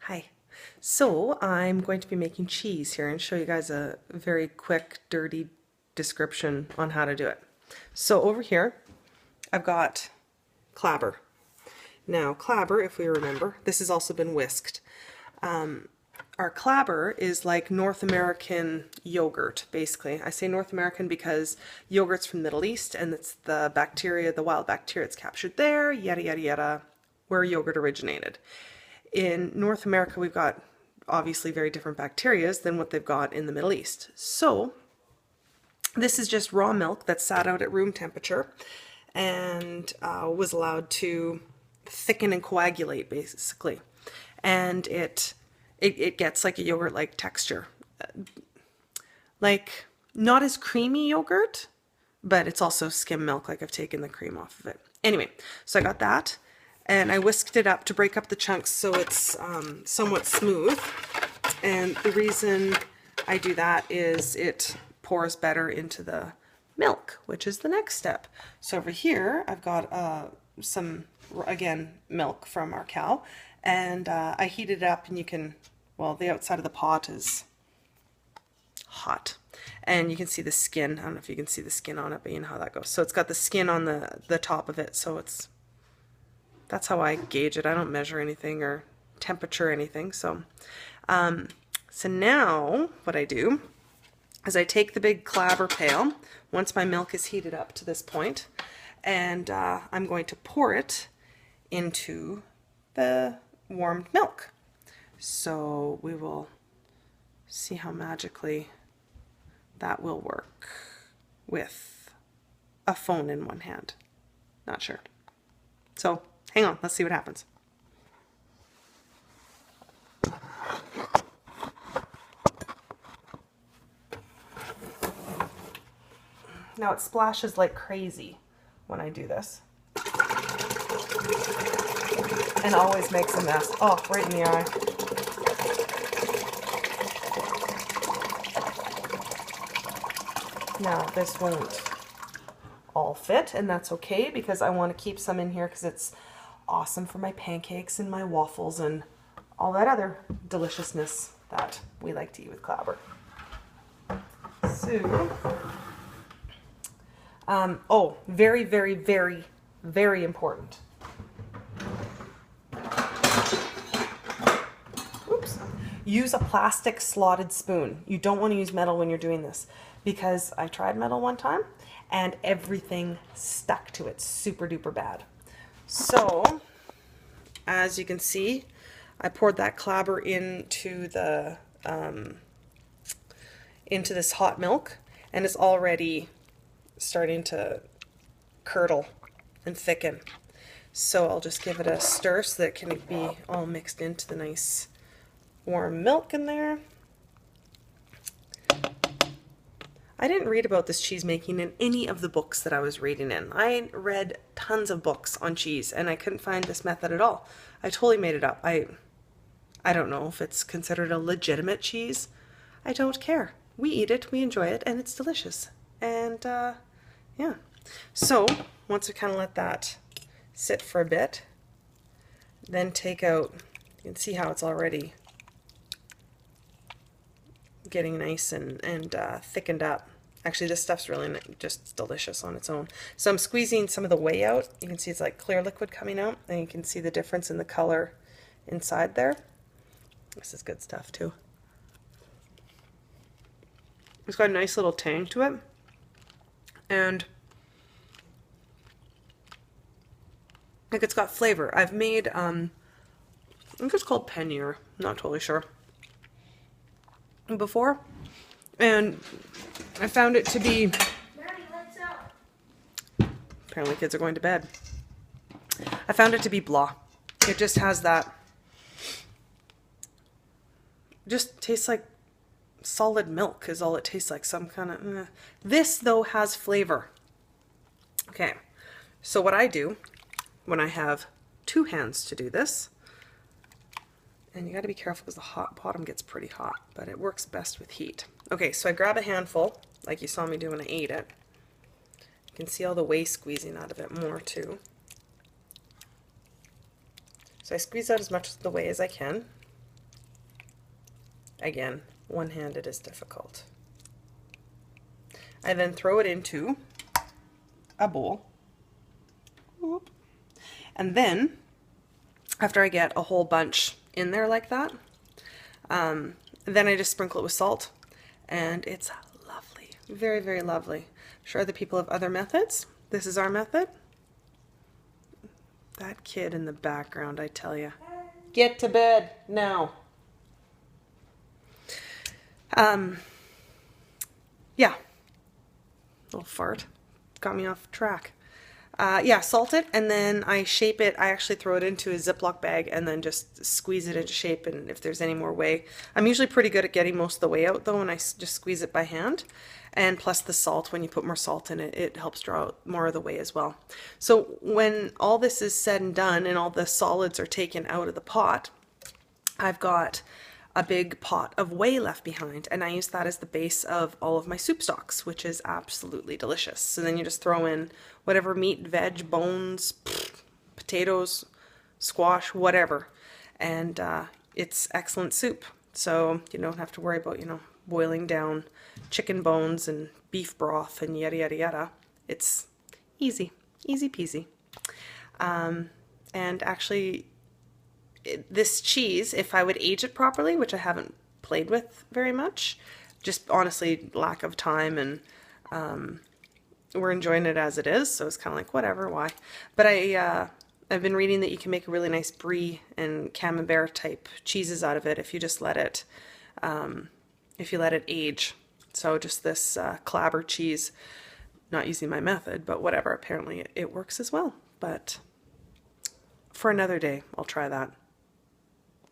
Hi. So I'm going to be making cheese here and show you guys a very quick, dirty description on how to do it. So over here, I've got clabber. Now clabber, if we remember, this has also been whisked. Our clabber is like North American yogurt, basically. I say North American because yogurt's from the Middle East and it's the bacteria, the wild bacteria it's captured there, yada, yada, yada, where yogurt originated. In North America, we've got obviously very different bacterias than what they've got in the Middle East. So this is just raw milk that sat out at room temperature and was allowed to thicken and coagulate, basically. And it gets like a yogurt-like texture. Like, not as creamy yogurt, but it's also skim milk, like I've taken the cream off of it. Anyway, so I got that, and I whisked it up to break up the chunks so it's somewhat smooth. And the reason I do that is it pours better into the milk, which is the next step. So over here, I've got some, again, milk from our cow, and I heated it up, and you can, well, the outside of the pot is hot, and you can see the skin. I don't know if you can see the skin on it, but you know how that goes. So it's got the skin on the top of it, so that's how I gauge it. I don't measure anything or temperature or anything. So so now what I do is I take the big clabber pail once my milk is heated up to this point, and I'm going to pour it into the warmed milk. So we will see how magically that will work with a phone in one hand. Not sure. So hang on, let's see what happens. Now it splashes like crazy when I do this. And always makes a mess. Oh, right in the eye. Now this won't all fit, and that's okay because I want to keep some in here because it's awesome for my pancakes and my waffles and all that other deliciousness that we like to eat with clabber. So, oh, very, very, very, very important. Oops. Use a plastic slotted spoon. You don't want to use metal when you're doing this because I tried metal one time and everything stuck to it super duper bad. So, as you can see, I poured that clabber into the into this hot milk, and it's already starting to curdle and thicken. So I'll just give it a stir so that it can be all mixed into the nice warm milk in there. I didn't read about this cheese making in any of the books that I was reading in. I read tons of books on cheese and I couldn't find this method at all. I totally made it up. I don't know if it's considered a legitimate cheese. I don't care. We eat it, we enjoy it, and it's delicious. And yeah. So once we kind of let that sit for a bit, then take out, you can see how it's already getting nice and thickened up. Actually, this stuff's really just delicious on its own. So I'm squeezing some of the whey out. You can see it's like clear liquid coming out, and you can see the difference in the color inside there. This is good stuff too. It's got a nice little tang to it, and like it's got flavor. I've made I think it's called pannier, I'm not totally sure, before, and I found it to be, apparently kids are going to bed. I found it to be blah. It just has that, just tastes like solid milk is all it tastes like, some kind of This though has flavor. Okay, so what I do when I have two hands to do this, and you got to be careful because the hot bottom gets pretty hot, but it works best with heat. Okay, so I grab a handful like you saw me do when I ate it. You can see all the whey squeezing out of it more too. So I squeeze out as much of the whey as I can. Again, one-handed is difficult. I then throw it into a bowl. Whoop. And then, after I get a whole bunch in there like that, then I just sprinkle it with salt, and it's lovely. Very, very lovely. I'm sure other people have other methods. This is our method. That kid in the background, I tell you. Get to bed now. Yeah. Little fart. Got me off track. Yeah, salt it, and then I shape it. I actually throw it into a Ziploc bag and then just squeeze it into shape, and if there's any more whey. I'm usually pretty good at getting most of the whey out though, and I just squeeze it by hand. And plus the salt, when you put more salt in it, it helps draw out more of the whey as well. So when all this is said and done and all the solids are taken out of the pot, I've got a big pot of whey left behind, and I use that as the base of all of my soup stocks, which is absolutely delicious. So then you just throw in whatever meat, veg, bones, potatoes, squash, whatever, and it's excellent soup. So you don't have to worry about, you know, boiling down chicken bones and beef broth and yada yada yada. It's easy, easy peasy. And actually, this cheese, if I would age it properly, which I haven't played with very much, just honestly lack of time, and we're enjoying it as it is, so it's kind of like whatever, why. But I've been reading that you can make a really nice brie and camembert type cheeses out of it if you just let it age. So just this clabber cheese, not using my method, but whatever, apparently it works as well. But for another day, I'll try that.